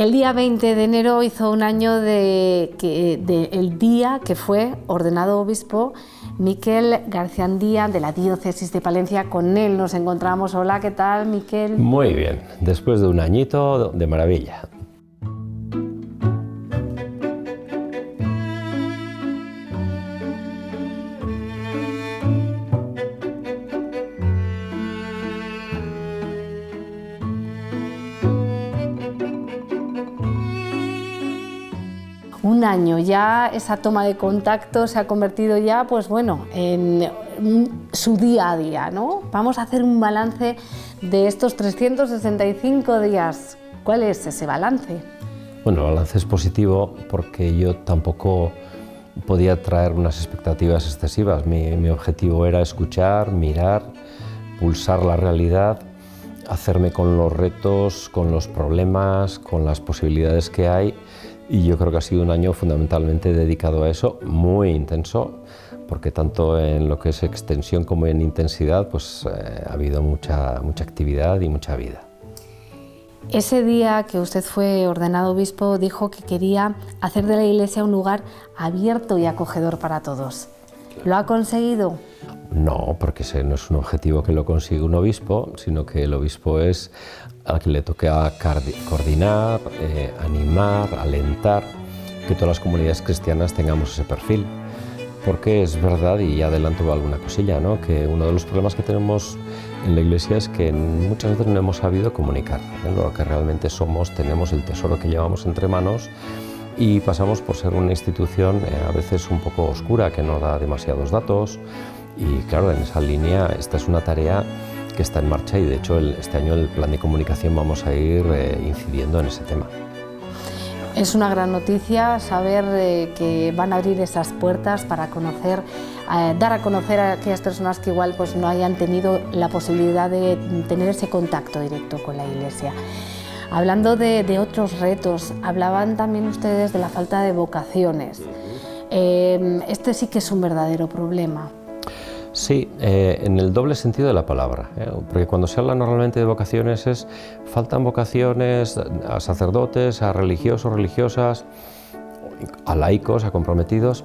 El día 20 de enero hizo un año el día que fue ordenado obispo Miquel Garciandía de la diócesis de Palencia. Con él nos encontramos. Hola, ¿qué tal, Miquel? Muy bien, después de un añito de maravilla. Un año, ya esa toma de contacto se ha convertido ya, pues bueno, en su día a día, ¿no? Vamos a hacer un balance de estos 365 días. ¿Cuál es ese balance? Bueno, el balance es positivo porque yo tampoco podía traer unas expectativas excesivas. Mi objetivo era escuchar, mirar, pulsar la realidad, hacerme con los retos, con los problemas, con las posibilidades que hay. Y yo creo que ha sido un año fundamentalmente dedicado a eso, muy intenso, porque tanto en lo que es extensión como en intensidad pues, ha habido mucha actividad y mucha vida. Ese día que usted fue ordenado obispo dijo que quería hacer de la Iglesia un lugar abierto y acogedor para todos. ¿Lo ha conseguido? No, porque ese no es un objetivo que lo consiga un obispo, sino que el obispo es al que le toca coordinar, animar, alentar, que todas las comunidades cristianas tengamos ese perfil. Porque es verdad, y ya adelanto alguna cosilla, ¿no?, que uno de los problemas que tenemos en la Iglesia es que muchas veces no hemos sabido comunicar, ¿eh?, lo que realmente somos, tenemos el tesoro que llevamos entre manos y pasamos por ser una institución a veces un poco oscura, que no da demasiados datos. Y claro, en esa línea esta es una tarea que está en marcha y de hecho este año en el plan de comunicación vamos a ir incidiendo en ese tema. Es una gran noticia saber que van a abrir esas puertas para conocer, dar a conocer a aquellas personas que igual pues, no hayan tenido la posibilidad de tener ese contacto directo con la Iglesia. Hablando de otros retos, hablaban también ustedes de la falta de vocaciones. Este sí que es un verdadero problema. Sí, en el doble sentido de la palabra, porque cuando se habla normalmente de vocaciones faltan vocaciones a sacerdotes, a religiosos, religiosas, a laicos, a comprometidos,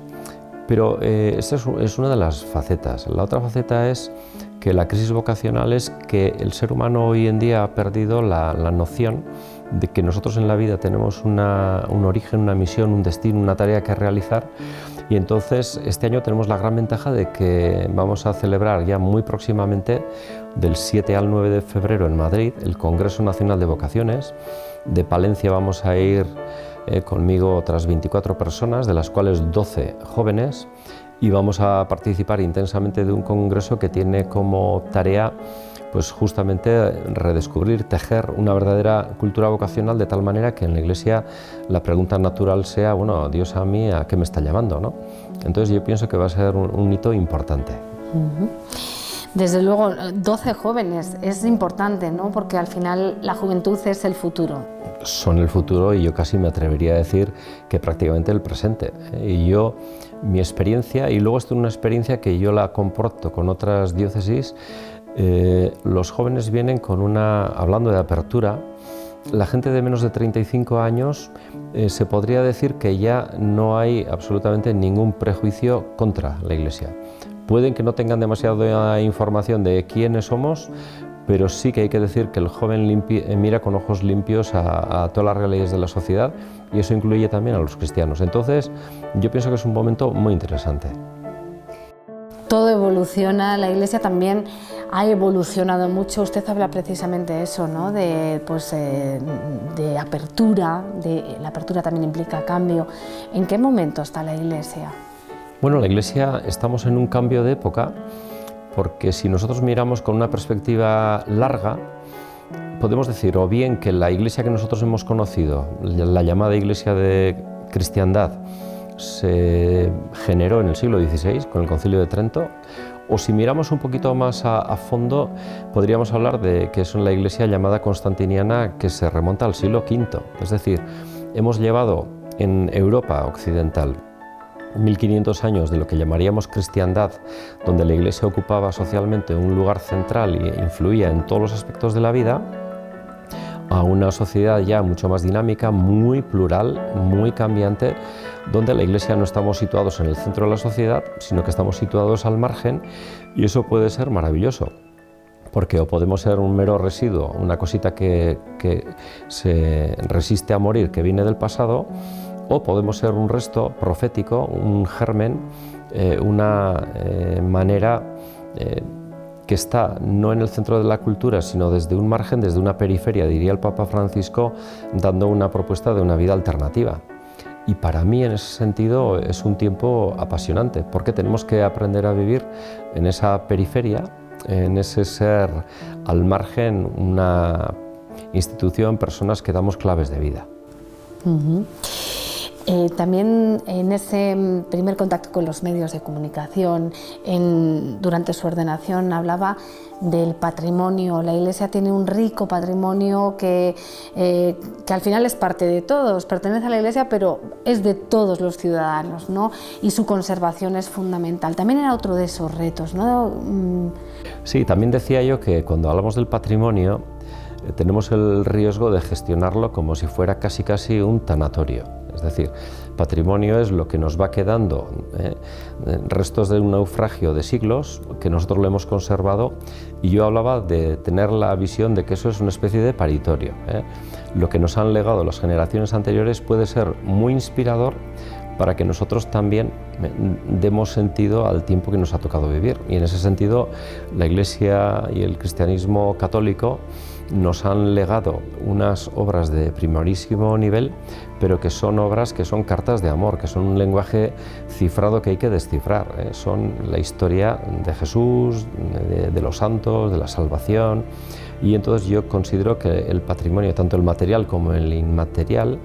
pero esta es una de las facetas. La otra faceta es que la crisis vocacional es que el ser humano hoy en día ha perdido la noción de que nosotros en la vida tenemos un origen, una misión, un destino, una tarea que realizar. Y entonces este año tenemos la gran ventaja de que vamos a celebrar ya muy próximamente, del 7 al 9 de febrero en Madrid, el Congreso Nacional de Vocaciones. De Palencia vamos a ir conmigo otras 24 personas, de las cuales 12 jóvenes, y vamos a participar intensamente de un congreso que tiene como tarea pues justamente redescubrir, tejer una verdadera cultura vocacional, de tal manera que en la Iglesia la pregunta natural sea, bueno, Dios a mí, ¿a qué me está llamando?, ¿no? Entonces yo pienso que va a ser un hito importante. Desde luego, 12 jóvenes es importante, ¿no?, porque al final la juventud es el futuro. Son el futuro y yo casi me atrevería a decir que prácticamente el presente. Y mi experiencia, y luego esto es una experiencia que yo la comparto con otras diócesis, los jóvenes vienen con hablando de apertura. La gente de menos de 35 años se podría decir que ya no hay absolutamente ningún prejuicio contra la Iglesia. Pueden que no tengan demasiada información de quiénes somos, pero sí que hay que decir que el joven mira con ojos limpios a todas las realidades de la sociedad, y eso incluye también a los cristianos. Entonces, yo pienso que es un momento muy interesante. Todo evoluciona, la Iglesia también ha evolucionado mucho. Usted habla precisamente de eso, ¿no?, de apertura, la apertura también implica cambio. ¿En qué momento está la Iglesia? Bueno, la Iglesia estamos en un cambio de época, porque si nosotros miramos con una perspectiva larga, podemos decir o bien que la Iglesia que nosotros hemos conocido, la llamada Iglesia de Cristiandad, se generó en el siglo XVI con el Concilio de Trento, o si miramos un poquito más a fondo, podríamos hablar de que es la Iglesia llamada constantiniana, que se remonta al siglo V. Es decir, hemos llevado en Europa occidental 1500 años de lo que llamaríamos cristiandad, donde la Iglesia ocupaba socialmente un lugar central e influía en todos los aspectos de la vida, a una sociedad ya mucho más dinámica, muy plural, muy cambiante, donde la Iglesia no estamos situados en el centro de la sociedad, sino que estamos situados al margen, y eso puede ser maravilloso, porque o podemos ser un mero residuo, una cosita que se resiste a morir, que viene del pasado, o podemos ser un resto profético, un germen, una manera que está no en el centro de la cultura, sino desde un margen, desde una periferia, diría el Papa Francisco, dando una propuesta de una vida alternativa. Y para mí, en ese sentido, es un tiempo apasionante, porque tenemos que aprender a vivir en esa periferia, en ese ser al margen, una institución, personas que damos claves de vida. También en ese primer contacto con los medios de comunicación, durante su ordenación, hablaba del patrimonio. La Iglesia tiene un rico patrimonio que al final es parte de todos, pertenece a la Iglesia, pero es de todos los ciudadanos, ¿no? Y su conservación es fundamental. También era otro de esos retos, ¿no? Sí, también decía yo que cuando hablamos del patrimonio tenemos el riesgo de gestionarlo como si fuera casi un tanatorio. Es decir, patrimonio es lo que nos va quedando, restos de un naufragio de siglos que nosotros lo hemos conservado, y yo hablaba de tener la visión de que eso es una especie de paritorio. Lo que nos han legado las generaciones anteriores puede ser muy inspirador para que nosotros también demos sentido al tiempo que nos ha tocado vivir. Y en ese sentido, la Iglesia y el cristianismo católico nos han legado unas obras de primerísimo nivel, pero que son obras que son cartas de amor, que son un lenguaje cifrado que hay que descifrar. Son la historia de Jesús, de los santos, de la salvación, y entonces yo considero que el patrimonio, tanto el material como el inmaterial,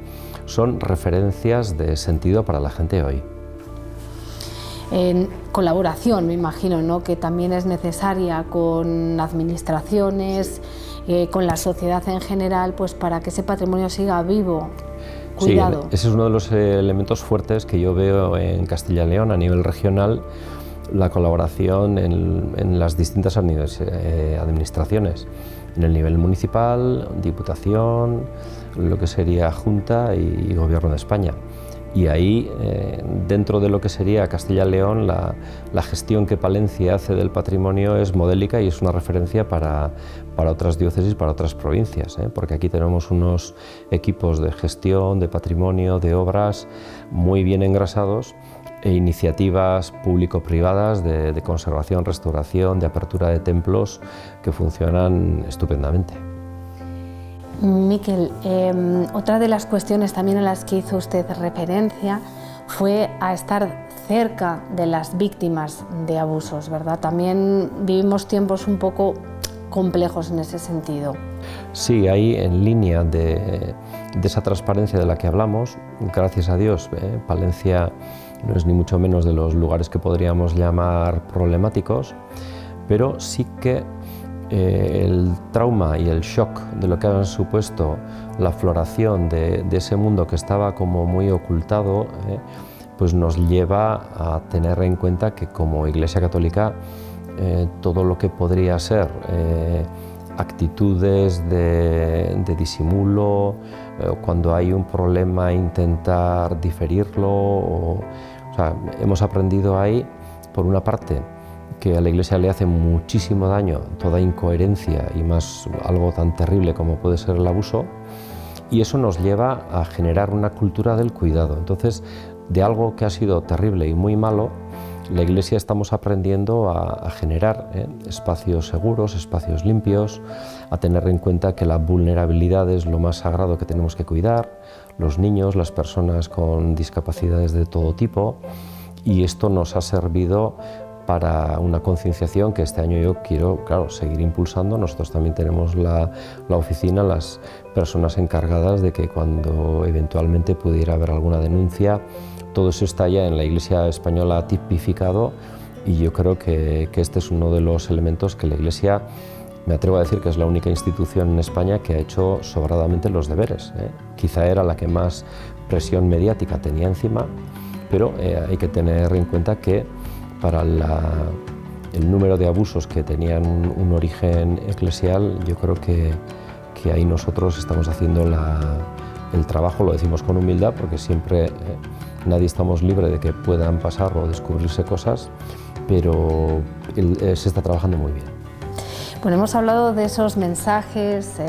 son referencias de sentido para la gente hoy. En colaboración, me imagino, ¿no?, que también es necesaria con administraciones, con la sociedad en general, pues para que ese patrimonio siga vivo. Cuidado. Sí, ese es uno de los elementos fuertes que yo veo en Castilla y León a nivel regional, la colaboración en las distintas administraciones, en el nivel municipal, diputación, lo que sería Junta y Gobierno de España. Y ahí, dentro de lo que sería Castilla y León, la gestión que Palencia hace del patrimonio es modélica y es una referencia para otras diócesis, para otras provincias, porque aquí tenemos unos equipos de gestión, de patrimonio, de obras muy bien engrasados, e iniciativas público-privadas de conservación, restauración, de apertura de templos que funcionan estupendamente. Miquel, otra de las cuestiones también a las que hizo usted referencia fue a estar cerca de las víctimas de abusos, ¿verdad? También vivimos tiempos un poco complejos en ese sentido. Sí, ahí en línea de esa transparencia de la que hablamos, gracias a Dios, Palencia no es ni mucho menos de los lugares que podríamos llamar problemáticos, pero sí que el trauma y el shock de lo que han supuesto la floración de ese mundo que estaba como muy ocultado, pues nos lleva a tener en cuenta que como Iglesia Católica todo lo que podría ser actitudes de disimulo, cuando hay un problema intentar diferirlo, o sea, hemos aprendido ahí, por una parte, que a la Iglesia le hace muchísimo daño toda incoherencia y más algo tan terrible como puede ser el abuso, y eso nos lleva a generar una cultura del cuidado. Entonces, de algo que ha sido terrible y muy malo, la Iglesia estamos aprendiendo a generar espacios seguros, espacios limpios, a tener en cuenta que la vulnerabilidad es lo más sagrado que tenemos que cuidar, los niños, las personas con discapacidades de todo tipo, y esto nos ha servido para una concienciación que este año yo quiero, claro, seguir impulsando. Nosotros también tenemos la oficina, las personas encargadas de que cuando eventualmente pudiera haber alguna denuncia, todo eso está ya en la Iglesia española tipificado, y yo creo que este es uno de los elementos que la Iglesia, me atrevo a decir que es la única institución en España que ha hecho sobradamente los deberes. Quizá era la que más presión mediática tenía encima, pero hay que tener en cuenta que para el número de abusos que tenían un origen eclesial, yo creo que que ahí nosotros estamos haciendo el trabajo, lo decimos con humildad, porque siempre nadie estamos libre de que puedan pasar o descubrirse cosas, pero se está trabajando muy bien. Bueno, hemos hablado de esos mensajes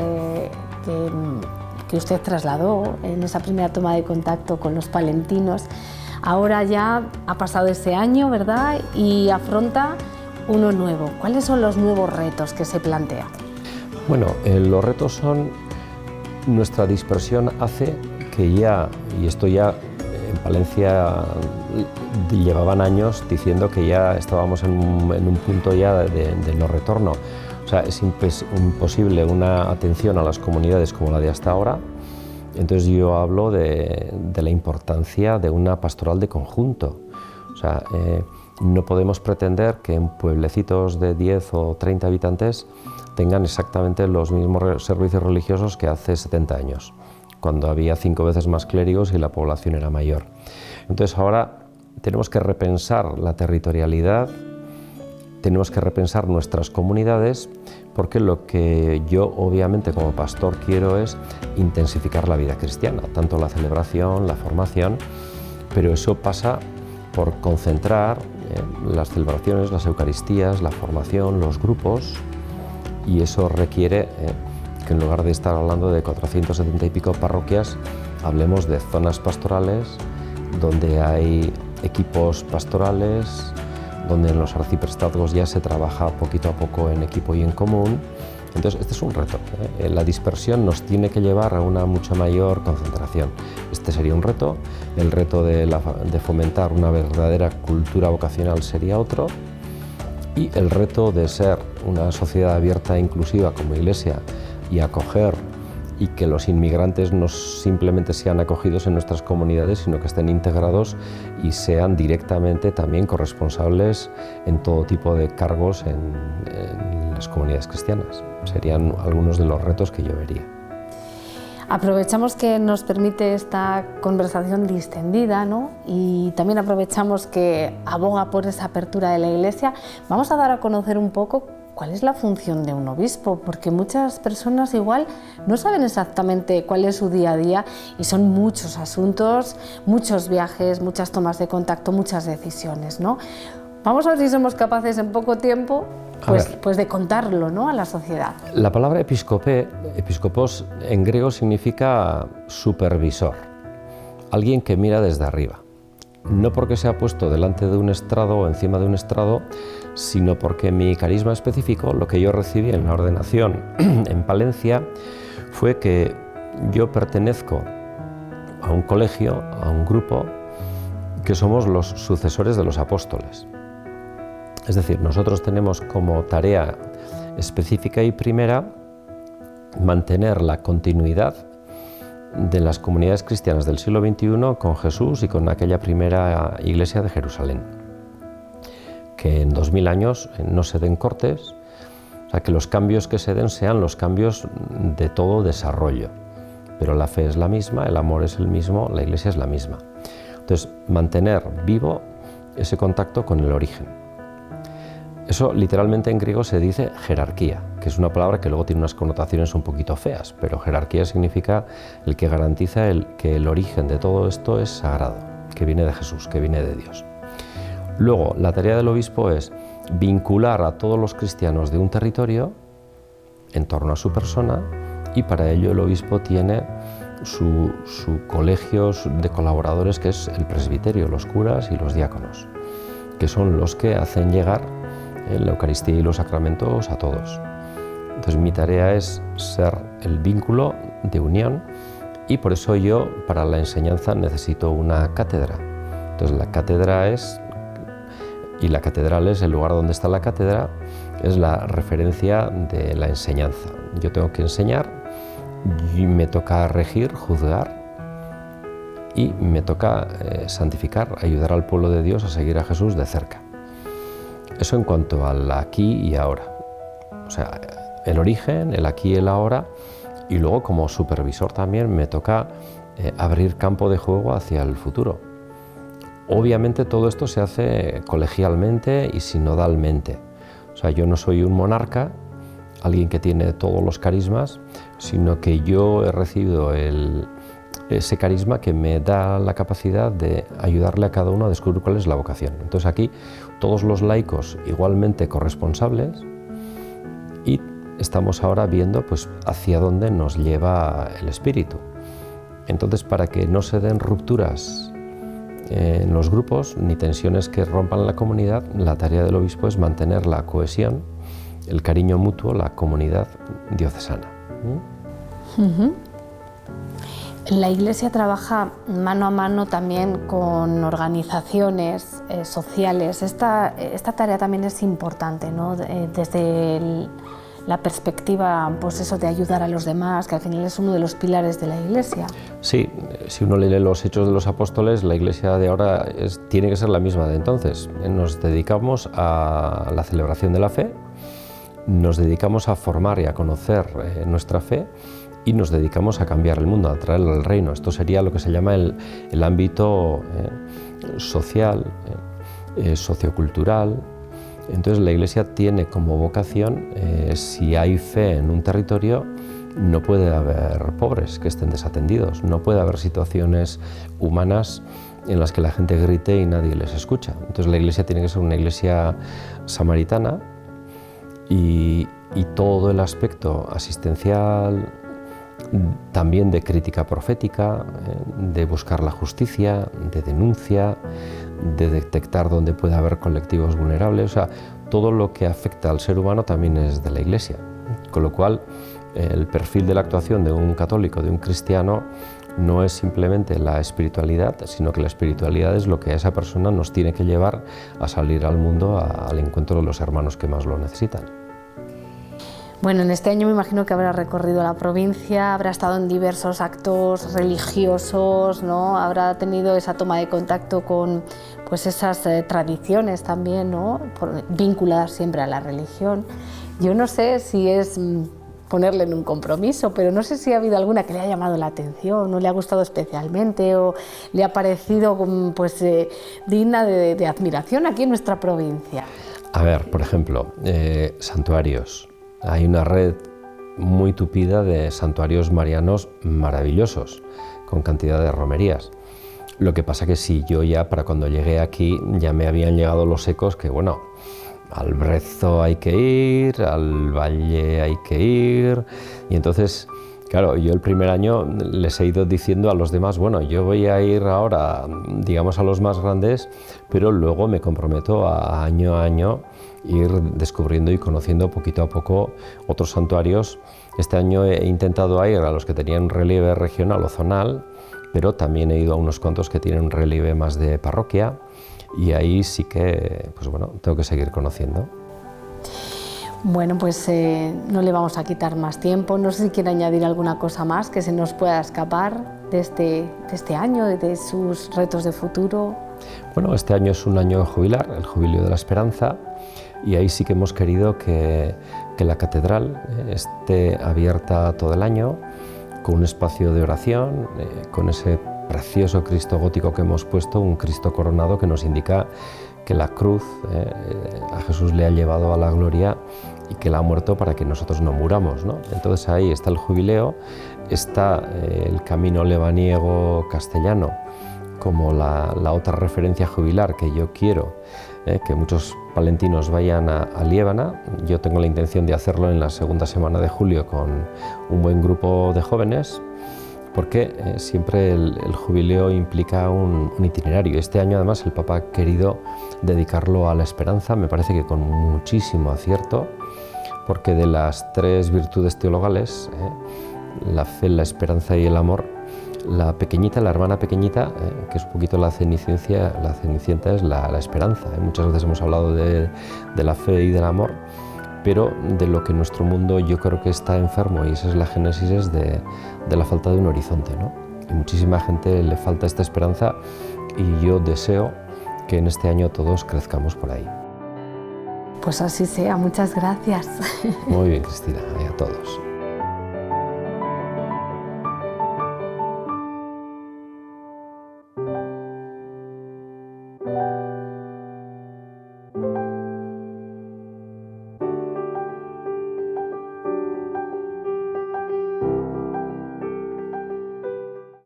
que usted trasladó en esa primera toma de contacto con los palentinos. Ahora ya ha pasado ese año, ¿verdad? Y afronta uno nuevo. ¿Cuáles son los nuevos retos que se plantean? Bueno, los retos son, nuestra dispersión hace que ya, y esto ya en Palencia llevaban años diciendo que ya estábamos en un punto ya de no retorno. O sea, es imposible una atención a las comunidades como la de hasta ahora. Entonces yo hablo de la importancia de una pastoral de conjunto. O sea, no podemos pretender que en pueblecitos de 10 o 30 habitantes tengan exactamente los mismos servicios religiosos que hace 70 años, cuando había 5 veces más clérigos y la población era mayor. Entonces ahora tenemos que repensar la territorialidad, tenemos que repensar nuestras comunidades, porque lo que yo obviamente como pastor quiero es intensificar la vida cristiana, tanto la celebración, la formación, pero eso pasa por concentrar las celebraciones, las Eucaristías, la formación, los grupos, y eso requiere que en lugar de estar hablando de 470 y pico parroquias, hablemos de zonas pastorales donde hay equipos pastorales, donde en los arciprestazgos ya se trabaja poquito a poco en equipo y en común. Entonces este es un reto. La dispersión nos tiene que llevar a una mucha mayor concentración. Este sería un reto. El reto de fomentar una verdadera cultura vocacional sería otro. Y el reto de ser una sociedad abierta e inclusiva como Iglesia y acoger, y que los inmigrantes no simplemente sean acogidos en nuestras comunidades, sino que estén integrados y sean directamente también corresponsables en todo tipo de cargos en las comunidades cristianas. Serían algunos de los retos que yo vería. Aprovechamos que nos permite esta conversación distendida, ¿no? Y también aprovechamos que aboga por esa apertura de la Iglesia. Vamos a dar a conocer un poco cuál es la función de un obispo, porque muchas personas igual no saben exactamente cuál es su día a día y son muchos asuntos, muchos viajes, muchas tomas de contacto, muchas decisiones, ¿no? Vamos a ver si somos capaces en poco tiempo pues de contarlo, ¿no?, a la sociedad. La palabra episcopos en griego significa supervisor, alguien que mira desde arriba. No porque se ha puesto delante de un estrado o encima de un estrado, sino porque mi carisma específico, lo que yo recibí en la ordenación en Palencia, fue que yo pertenezco a un colegio, a un grupo, que somos los sucesores de los apóstoles. Es decir, nosotros tenemos como tarea específica y primera mantener la continuidad de las comunidades cristianas del siglo XXI con Jesús y con aquella primera iglesia de Jerusalén. Que en 2000 años no se den cortes, o sea, que los cambios que se den sean los cambios de todo desarrollo. Pero la fe es la misma, el amor es el mismo, la iglesia es la misma. Entonces, mantener vivo ese contacto con el origen. Eso literalmente en griego se dice jerarquía, que es una palabra que luego tiene unas connotaciones un poquito feas, pero jerarquía significa el que garantiza que el origen de todo esto es sagrado, que viene de Jesús, que viene de Dios. Luego, la tarea del obispo es vincular a todos los cristianos de un territorio en torno a su persona, y para ello el obispo tiene su colegio de colaboradores, que es el presbiterio, los curas y los diáconos, que son los que hacen llegar la Eucaristía y los sacramentos a todos. Entonces mi tarea es ser el vínculo de unión, y por eso yo para la enseñanza necesito una cátedra. Entonces la cátedra y la catedral es el lugar donde está la cátedra, es la referencia de la enseñanza. Yo tengo que enseñar y me toca regir, juzgar, y me toca santificar, ayudar al pueblo de Dios a seguir a Jesús de cerca. Eso en cuanto al aquí y ahora. O sea, el origen, el aquí y el ahora, y luego como supervisor también me toca abrir campo de juego hacia el futuro. Obviamente todo esto se hace colegialmente y sinodalmente. O sea, yo no soy un monarca, alguien que tiene todos los carismas, sino que yo he recibido ese carisma que me da la capacidad de ayudarle a cada uno a descubrir cuál es la vocación. Entonces aquí todos los laicos igualmente corresponsables, y estamos ahora viendo pues hacia dónde nos lleva el espíritu. Entonces, para que no se den rupturas en los grupos ni tensiones que rompan la comunidad, la tarea del obispo es mantener la cohesión, el cariño mutuo, la comunidad diocesana. La Iglesia trabaja mano a mano también con organizaciones sociales. Esta tarea también es importante, ¿no? Desde la perspectiva, pues eso, de ayudar a los demás, que al final es uno de los pilares de la Iglesia. Sí, si uno lee los Hechos de los Apóstoles, la Iglesia de ahora tiene que ser la misma de entonces. Nos dedicamos a la celebración de la fe, nos dedicamos a formar y a conocer nuestra fe, y nos dedicamos a cambiar el mundo, a traerlo al reino. Esto sería lo que se llama el ámbito social, sociocultural. Entonces la Iglesia tiene como vocación, si hay fe en un territorio, no puede haber pobres que estén desatendidos, no puede haber situaciones humanas en las que la gente grite y nadie les escucha. Entonces la Iglesia tiene que ser una Iglesia samaritana, y todo el aspecto asistencial, también de crítica profética, de buscar la justicia, de denuncia, de detectar dónde puede haber colectivos vulnerables, o sea, todo lo que afecta al ser humano también es de la Iglesia. Con lo cual, el perfil de la actuación de un católico, de un cristiano, no es simplemente la espiritualidad, sino que la espiritualidad es lo que a esa persona nos tiene que llevar a salir al mundo, al encuentro de los hermanos que más lo necesitan. Bueno, en este año me imagino que habrá recorrido la provincia, habrá estado en diversos actos religiosos, ¿no? Habrá tenido esa toma de contacto con pues esas tradiciones también, ¿no? Vinculadas siempre a la religión. Yo no sé si es ponerle en un compromiso, pero no sé si ha habido alguna que le ha llamado la atención, no le ha gustado especialmente o le ha parecido pues, digna de admiración aquí en nuestra provincia. A ver, por ejemplo, santuarios. Hay una red muy tupida de santuarios marianos maravillosos, con cantidad de romerías. Lo que pasa que sí, yo ya para cuando llegué aquí ya me habían llegado los ecos que, bueno, al Brezo hay que ir, al Valle hay que ir, y entonces, claro, yo el primer año les he ido diciendo a los demás, bueno, yo voy a ir ahora, digamos, a los más grandes, pero luego me comprometo a año ir descubriendo y conociendo poquito a poco otros santuarios. Este año he intentado ir a los que tenían relieve regional o zonal, pero también he ido a unos cuantos que tienen un relieve más de parroquia, y ahí sí que, pues bueno, tengo que seguir conociendo. Bueno, pues no le vamos a quitar más tiempo. No sé si quiere añadir alguna cosa más que se nos pueda escapar de este año, de sus retos de futuro. Bueno, este año es un año jubilar, el Jubileo de la Esperanza, y ahí sí que hemos querido que la catedral esté abierta todo el año, con un espacio de oración, con ese precioso Cristo gótico que hemos puesto, un Cristo coronado que nos indica que la cruz a Jesús le ha llevado a la gloria y que la ha muerto para que nosotros no muramos, ¿no? Entonces ahí está el jubileo, está el camino lebaniego castellano como la otra referencia jubilar que yo quiero, que muchos palentinos vayan a Liébana. Yo tengo la intención de hacerlo en la segunda semana de julio con un buen grupo de jóvenes, porque siempre el jubileo implica un itinerario. Este año además el Papa ha querido dedicarlo a la esperanza, me parece que con muchísimo acierto, porque de las tres virtudes teologales, la fe, la esperanza y el amor, la pequeñita, la hermana pequeñita, que es un poquito la cenicienta es la esperanza. Muchas veces hemos hablado de la fe y del amor, pero de lo que nuestro mundo yo creo que está enfermo, y esa es la génesis, es de la falta de un horizonte, ¿no? Y muchísima gente le falta esta esperanza, y yo deseo que en este año todos crezcamos por ahí. Pues así sea, muchas gracias. Muy bien, Cristina, y a todos.